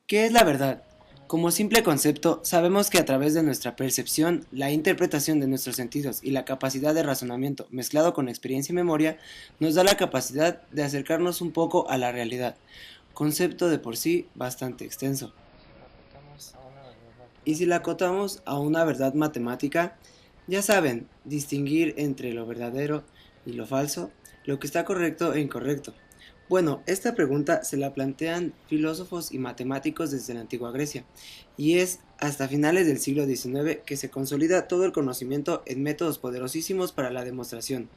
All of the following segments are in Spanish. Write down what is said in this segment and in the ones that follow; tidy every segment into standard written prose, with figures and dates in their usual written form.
¿Qué es la verdad? Como simple concepto, sabemos que a través de nuestra percepción, la interpretación de nuestros sentidos y la capacidad de razonamiento mezclado con experiencia y memoria, nos da la capacidad de acercarnos un poco a la realidad, concepto de por sí bastante extenso. Y si la acotamos a una verdad matemática, ya saben, distinguir entre lo verdadero y lo falso, lo que está correcto e incorrecto. Bueno, esta pregunta se la plantean filósofos y matemáticos desde la antigua Grecia, y es hasta finales del siglo XIX que se consolida todo el conocimiento en métodos poderosísimos para la demostración,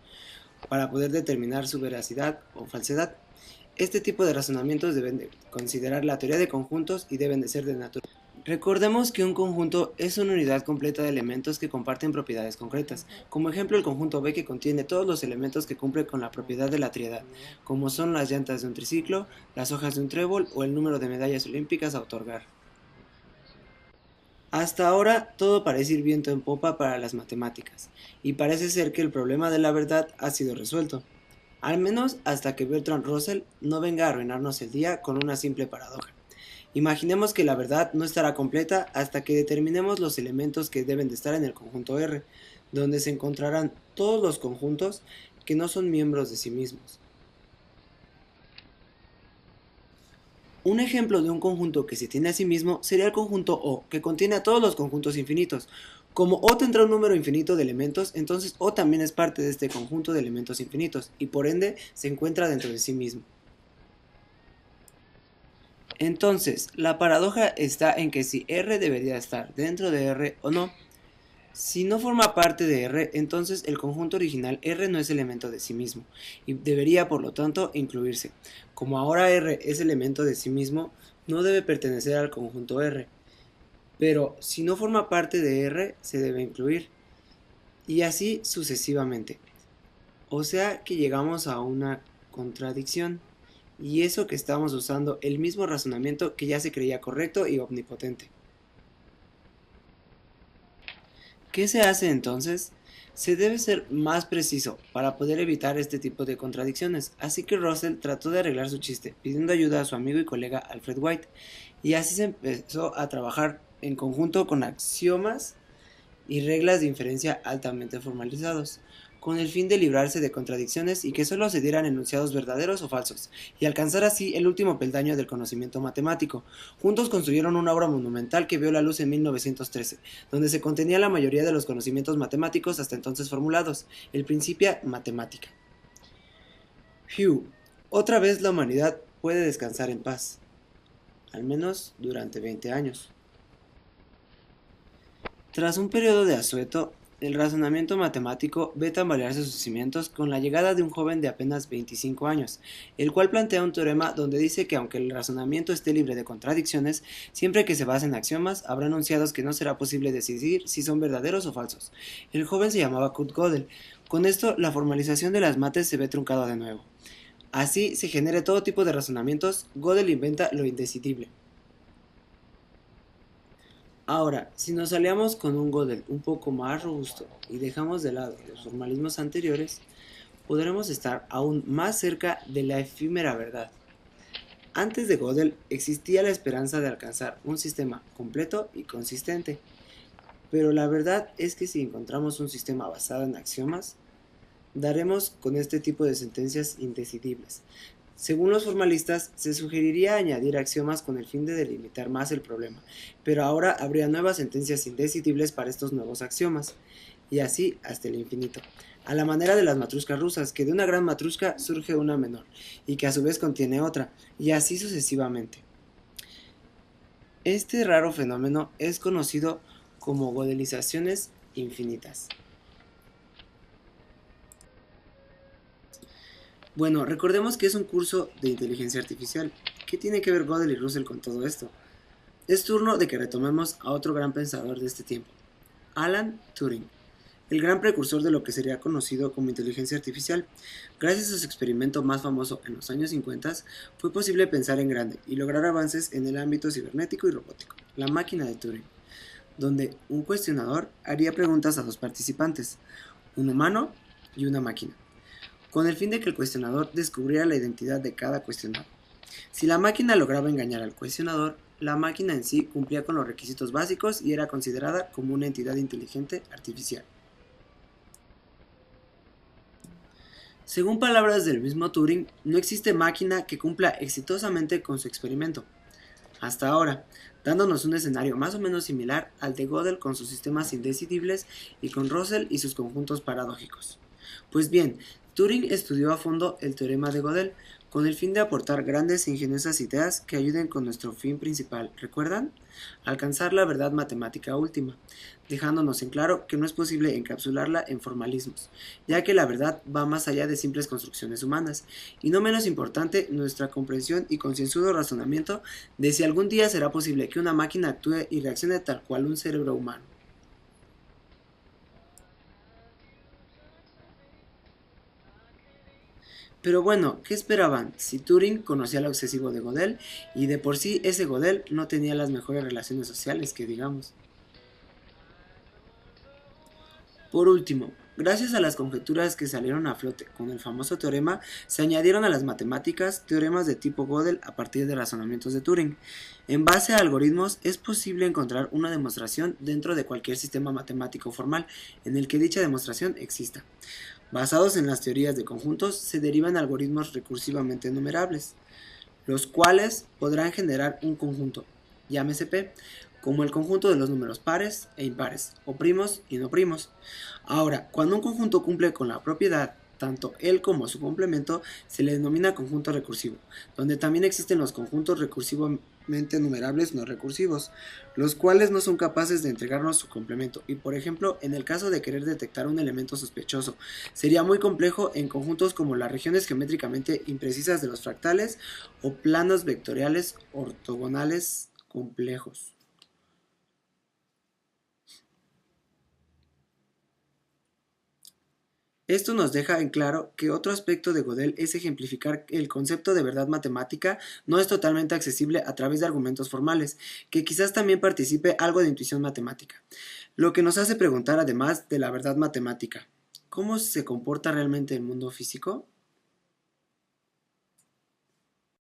para poder determinar su veracidad o falsedad. Este tipo de razonamientos deben de considerar la teoría de conjuntos y deben de ser de naturaleza. Recordemos que un conjunto es una unidad completa de elementos que comparten propiedades concretas. Como ejemplo, el conjunto B que contiene todos los elementos que cumplen con la propiedad de la triada, como son las llantas de un triciclo, las hojas de un trébol o el número de medallas olímpicas a otorgar. Hasta ahora todo parece ir viento en popa para las matemáticas, y parece ser que el problema de la verdad ha sido resuelto. Al menos hasta que Bertrand Russell no venga a arruinarnos el día con una simple paradoja. Imaginemos que la verdad no estará completa hasta que determinemos los elementos que deben de estar en el conjunto R, donde se encontrarán todos los conjuntos que no son miembros de sí mismos. Un ejemplo de un conjunto que se tiene a sí mismo sería el conjunto O, que contiene a todos los conjuntos infinitos. Como O tendrá un número infinito de elementos, entonces O también es parte de este conjunto de elementos infinitos, y por ende se encuentra dentro de sí mismo. Entonces, la paradoja está en que si R debería estar dentro de R o no. Si no forma parte de R, entonces el conjunto original R no es elemento de sí mismo, y debería por lo tanto incluirse. Como ahora R es elemento de sí mismo, no debe pertenecer al conjunto R, pero si no forma parte de R, se debe incluir, y así sucesivamente. O sea que llegamos a una contradicción, y eso que estamos usando el mismo razonamiento que ya se creía correcto y omnipotente. ¿Qué se hace entonces? Se debe ser más preciso para poder evitar este tipo de contradicciones, así que Russell trató de arreglar su chiste, pidiendo ayuda a su amigo y colega Alfred White, y así se empezó a trabajar en conjunto con axiomas y reglas de inferencia altamente formalizados, con el fin de librarse de contradicciones y que solo se dieran enunciados verdaderos o falsos, y alcanzar así el último peldaño del conocimiento matemático. Juntos construyeron una obra monumental que vio la luz en 1913, donde se contenía la mayoría de los conocimientos matemáticos hasta entonces formulados, el Principia Mathematica. Phew, otra vez la humanidad puede descansar en paz, al menos durante 20 años. Tras un periodo de asueto, el razonamiento matemático ve tambalearse sus cimientos con la llegada de un joven de apenas 25 años, el cual plantea un teorema donde dice que aunque el razonamiento esté libre de contradicciones, siempre que se base en axiomas, habrá enunciados que no será posible decidir si son verdaderos o falsos. El joven se llamaba Kurt Gödel. Con esto, la formalización de las mates se ve truncada de nuevo. Así se genere todo tipo de razonamientos, Gödel inventa lo indecidible. Ahora, si nos aliamos con un Gödel un poco más robusto y dejamos de lado los formalismos anteriores, podremos estar aún más cerca de la efímera verdad. Antes de Gödel existía la esperanza de alcanzar un sistema completo y consistente, pero la verdad es que si encontramos un sistema basado en axiomas, daremos con este tipo de sentencias indecidibles. Según los formalistas, se sugeriría añadir axiomas con el fin de delimitar más el problema, pero ahora habría nuevas sentencias indecidibles para estos nuevos axiomas, y así hasta el infinito, a la manera de las matruscas rusas, que de una gran matrusca surge una menor, y que a su vez contiene otra, y así sucesivamente. Este raro fenómeno es conocido como godelizaciones infinitas. Bueno, recordemos que es un curso de inteligencia artificial. ¿Qué tiene que ver Gödel y Russell con todo esto? Es turno de que retomemos a otro gran pensador de este tiempo, Alan Turing, el gran precursor de lo que sería conocido como inteligencia artificial. Gracias a su experimento más famoso en los años 50, fue posible pensar en grande y lograr avances en el ámbito cibernético y robótico, la máquina de Turing, donde un cuestionador haría preguntas a dos participantes, un humano y una máquina, con el fin de que el cuestionador descubriera la identidad de cada cuestionado. Si la máquina lograba engañar al cuestionador, la máquina en sí cumplía con los requisitos básicos y era considerada como una entidad inteligente artificial. Según palabras del mismo Turing, no existe máquina que cumpla exitosamente con su experimento, hasta ahora, dándonos un escenario más o menos similar al de Gödel con sus sistemas indecidibles y con Russell y sus conjuntos paradójicos. Pues bien, Turing estudió a fondo el teorema de Gödel con el fin de aportar grandes e ingeniosas ideas que ayuden con nuestro fin principal, ¿recuerdan? Alcanzar la verdad matemática última, dejándonos en claro que no es posible encapsularla en formalismos, ya que la verdad va más allá de simples construcciones humanas, y no menos importante, nuestra comprensión y concienzudo razonamiento de si algún día será posible que una máquina actúe y reaccione tal cual un cerebro humano. Pero bueno, ¿qué esperaban? Si Turing conocía lo obsesivo de Gödel y de por sí ese Gödel no tenía las mejores relaciones sociales que digamos. Por último, gracias a las conjeturas que salieron a flote con el famoso teorema, se añadieron a las matemáticas teoremas de tipo Gödel a partir de razonamientos de Turing. En base a algoritmos es posible encontrar una demostración dentro de cualquier sistema matemático formal en el que dicha demostración exista. Basados en las teorías de conjuntos, se derivan algoritmos recursivamente enumerables, los cuales podrán generar un conjunto, llámese P, como el conjunto de los números pares e impares, o primos y no primos. Ahora, cuando un conjunto cumple con la propiedad, tanto él como su complemento, se le denomina conjunto recursivo, donde también existen los conjuntos recursivamente numerables no recursivos, los cuales no son capaces de entregarnos su complemento, y por ejemplo, en el caso de querer detectar un elemento sospechoso, sería muy complejo en conjuntos como las regiones geométricamente imprecisas de los fractales o planos vectoriales ortogonales complejos. Esto nos deja en claro que otro aspecto de Gödel es ejemplificar que el concepto de verdad matemática no es totalmente accesible a través de argumentos formales, que quizás también participe algo de intuición matemática. Lo que nos hace preguntar además de la verdad matemática, ¿cómo se comporta realmente el mundo físico?